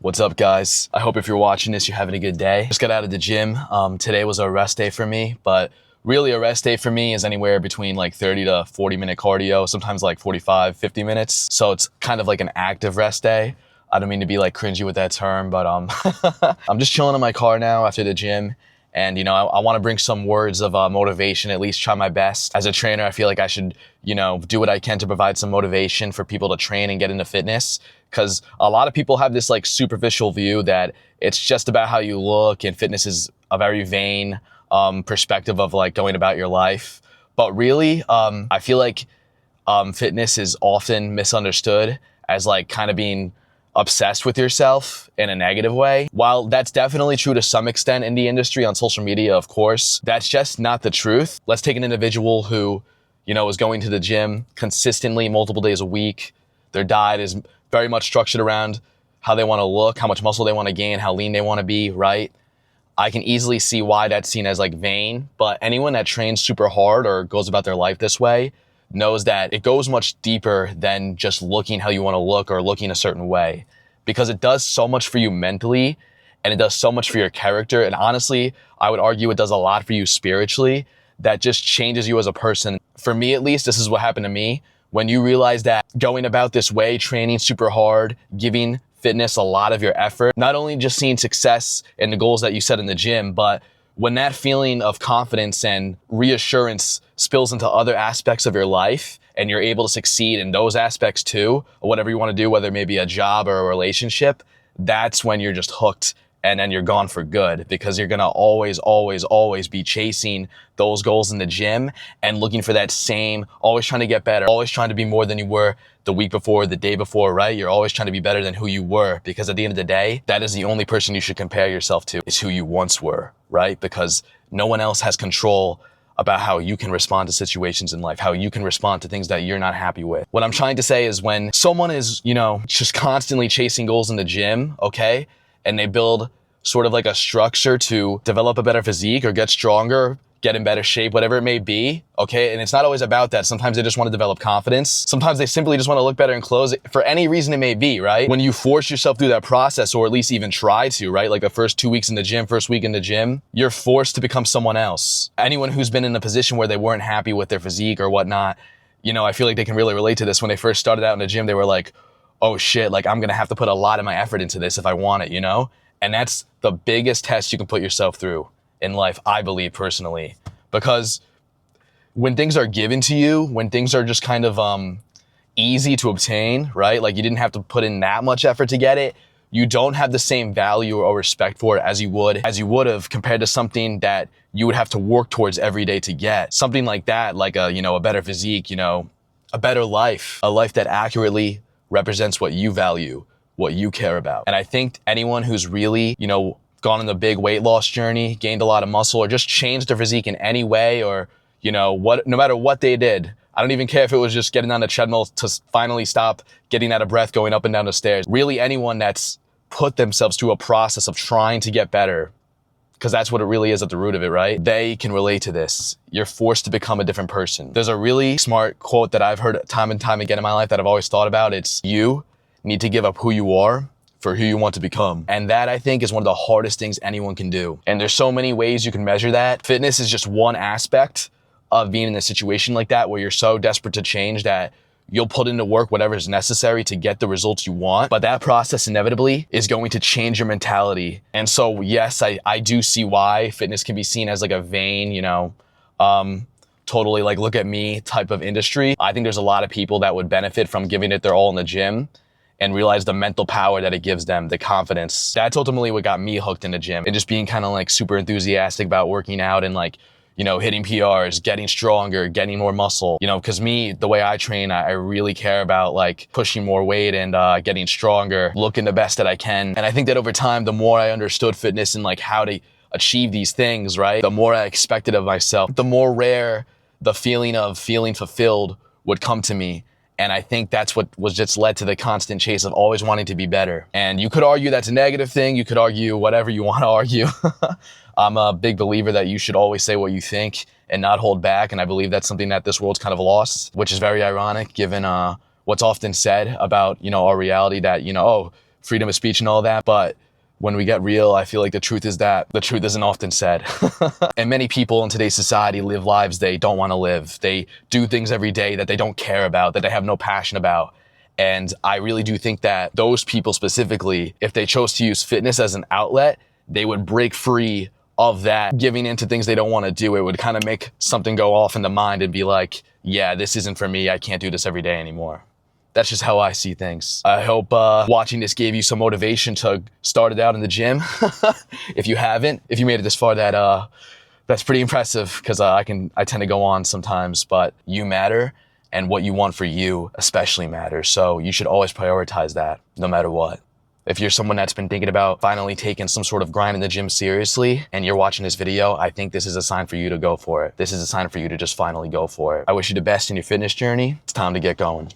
What's up, guys? I hope if you're watching this, you're having a good day. Just got out of the gym. Today was a rest day for me, but really a rest day for me is anywhere between like 30 to 40 minute cardio, sometimes like 45, 50 minutes. So it's kind of like an active rest day. I don't mean to be like cringy with that term, but I'm just chilling in my car now after the gym. And, I want to bring some words of motivation, at least try my best. As a trainer, I feel like I should, do what I can to provide some motivation for people to train and get into fitness. Because a lot of people have this like superficial view that it's just about how you look, and fitness is a very vain perspective of like going about your life. But really, I feel like fitness is often misunderstood as like kind of being obsessed with yourself in a negative way. While that's definitely true to some extent in the industry on social media, of course, that's just not the truth. Let's take an individual who, is going to the gym consistently multiple days a week. Their diet is very much structured around how they want to look, how much muscle they want to gain, how lean they want to be, right? I can easily see why that's seen as like vain, but anyone that trains super hard or goes about their life this way knows that it goes much deeper than just looking how you want to look or looking a certain way, because it does so much for you mentally and it does so much for your character. And honestly, I would argue it does a lot for you spiritually that just changes you as a person. For me, at least, this is what happened to me. When you realize that going about this way, training super hard, giving fitness a lot of your effort, not only just seeing success in the goals that you set in the gym, but when that feeling of confidence and reassurance spills into other aspects of your life and you're able to succeed in those aspects too, or whatever you want to do, whether it may be a job or a relationship, that's when you're just hooked and then you're gone for good, because you're going to always be chasing those goals in the gym and looking for that same, always trying to get better, always trying to be more than you were the week before, the day before, right? You're always trying to be better than who you were, because at the end of the day, that is the only person you should compare yourself to, is who you once were, right? Because no one else has control about how you can respond to situations in life, how you can respond to things that you're not happy with. What I'm trying to say is when someone is, just constantly chasing goals in the gym, okay, and they build sort of like a structure to develop a better physique or get stronger, get in better shape, whatever it may be, okay? And it's not always about that. Sometimes they just want to develop confidence. Sometimes they simply just want to look better in clothes, for any reason it may be, right? When you force yourself through that process, or at least even try to, right? Like the first 2 weeks in the gym, first week in the gym, you're forced to become someone else. Anyone who's been in a position where they weren't happy with their physique or whatnot, I feel like they can really relate to this. When they first started out in the gym, they were like, oh shit, like I'm gonna have to put a lot of my effort into this if I want it, And that's the biggest test you can put yourself through in life, I believe personally. Because when things are given to you, when things are just kind of easy to obtain, right? Like you didn't have to put in that much effort to get it, you don't have the same value or respect for it as you would have compared to something that you would have to work towards every day to get. Something like that, like a better physique, a better life, a life that accurately represents what you value, what you care about. And I think anyone who's really, gone on the big weight loss journey, gained a lot of muscle, or just changed their physique in any way, or, no matter what they did, I don't even care if it was just getting on the treadmill to finally stop getting out of breath going up and down the stairs. Really, anyone that's put themselves through a process of trying to get better, because that's what it really is at the root of it, right? They can relate to this. You're forced to become a different person. There's a really smart quote that I've heard time and time again in my life that I've always thought about. It's, you need to give up who you are for who you want to become. And that, I think, is one of the hardest things anyone can do. And there's so many ways you can measure that. Fitness is just one aspect of being in a situation like that, where you're so desperate to change that you'll put into work whatever is necessary to get the results you want. But that process inevitably is going to change your mentality. And so, yes, I do see why fitness can be seen as like a vain, totally like look at me type of industry. I think there's a lot of people that would benefit from giving it their all in the gym and realize the mental power that it gives them, the confidence. That's ultimately what got me hooked in the gym, and just being kind of like super enthusiastic about working out and like, hitting PRs, getting stronger, getting more muscle, because me, the way I train, I really care about like pushing more weight and getting stronger, looking the best that I can. And I think that over time, the more I understood fitness and like how to achieve these things, right? The more I expected of myself, the more rare the feeling of feeling fulfilled would come to me. And I think that's what was just led to the constant chase of always wanting to be better. And you could argue that's a negative thing. You could argue whatever you want to argue. I'm a big believer that you should always say what you think and not hold back. And I believe that's something that this world's kind of lost, which is very ironic given what's often said about, our reality that, freedom of speech and all that, but when we get real, I feel like the truth is that the truth isn't often said. And many people in today's society live lives they don't want to live. They do things every day that they don't care about, that they have no passion about. And I really do think that those people specifically, if they chose to use fitness as an outlet, they would break free of that giving into things they don't want to do. It would kind of make something go off in the mind and be like, yeah, this isn't for me. I can't do this every day anymore. That's just how I see things. I hope watching this gave you some motivation to start it out in the gym. If you haven't, if you made it this far, that's pretty impressive, because I tend to go on sometimes, but you matter, and what you want for you especially matters. So you should always prioritize that no matter what. If you're someone that's been thinking about finally taking some sort of grind in the gym seriously and you're watching this video, I think this is a sign for you to go for it. This is a sign for you to just finally go for it. I wish you the best in your fitness journey. It's time to get going.